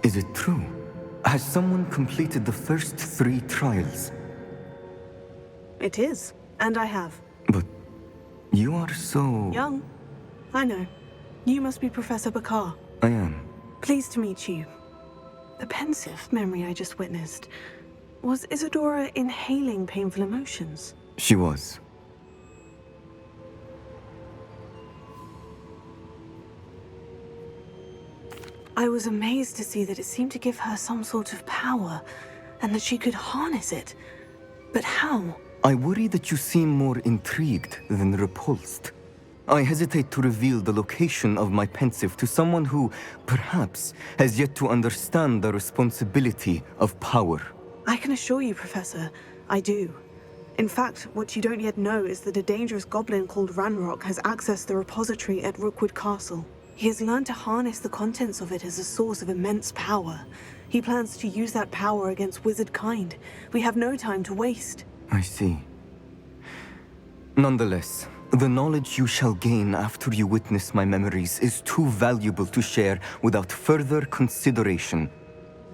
Is it true? Has someone completed the first 3 trials? It is, and I have. But you are so... Young. I know. You must be Professor Bakar. I am. Pleased to meet you. The pensive memory I just witnessed. Was Isadora inhaling painful emotions? She was. I was amazed to see that it seemed to give her some sort of power, and that she could harness it. But how? I worry that you seem more intrigued than repulsed. I hesitate to reveal the location of my pensive to someone who, perhaps, has yet to understand the responsibility of power. I can assure you, Professor, I do. In fact, what you don't yet know is that a dangerous goblin called Ranrock has accessed the repository at Rookwood Castle. He has learned to harness the contents of it as a source of immense power. He plans to use that power against wizard kind. We have no time to waste. I see. Nonetheless, the knowledge you shall gain after you witness my memories is too valuable to share without further consideration.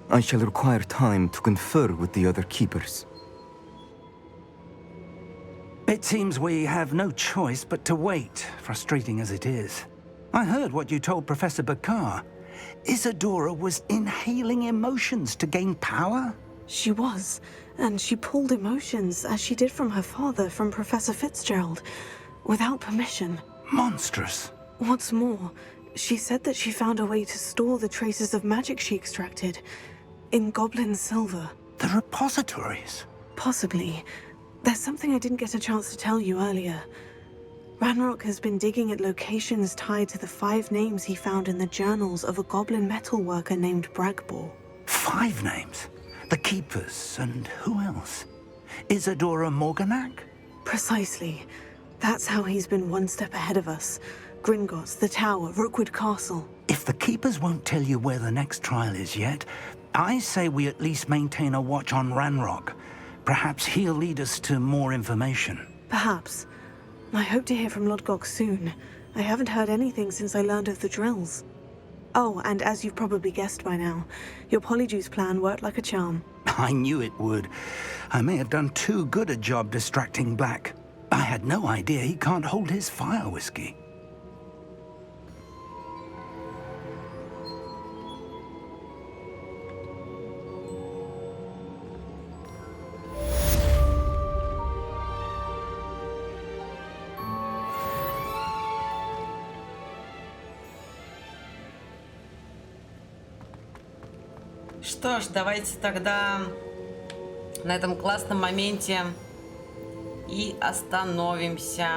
I shall require time to confer with the other keepers. It seems we have no choice but to wait, frustrating as it is. I heard what you told Professor Bakar. Isadora was inhaling emotions to gain power? She was, and she pulled emotions, as she did from her father, from Professor Fitzgerald, without permission. Monstrous. What's more, she said that she found a way to store the traces of magic she extracted in goblin silver. The repositories? Possibly. There's something I didn't get a chance to tell you earlier. Ranrock has been digging at locations tied to the 5 names he found in the journals of a goblin metalworker named Bragbor. 5 names? The Keepers, and who else? Isadora Morganac? Precisely. That's how he's been one step ahead of us. Gringotts, the Tower, Rookwood Castle. If the Keepers won't tell you where the next trial is yet, I say we at least maintain a watch on Ranrock. Perhaps he'll lead us to more information. Perhaps. I hope to hear from Lodgok soon. I haven't heard anything since I learned of the drills. Oh, and as you've probably guessed by now, your Polyjuice plan worked like a charm. I knew it would. I may have done too good a job distracting Black. I had no idea he can't hold his fire whiskey. Что ж, давайте тогда на этом классном моменте и остановимся.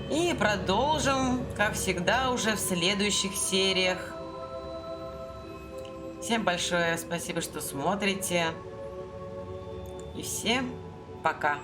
И продолжим, как всегда, уже в следующих сериях. Всем большое спасибо, что смотрите. И всем пока.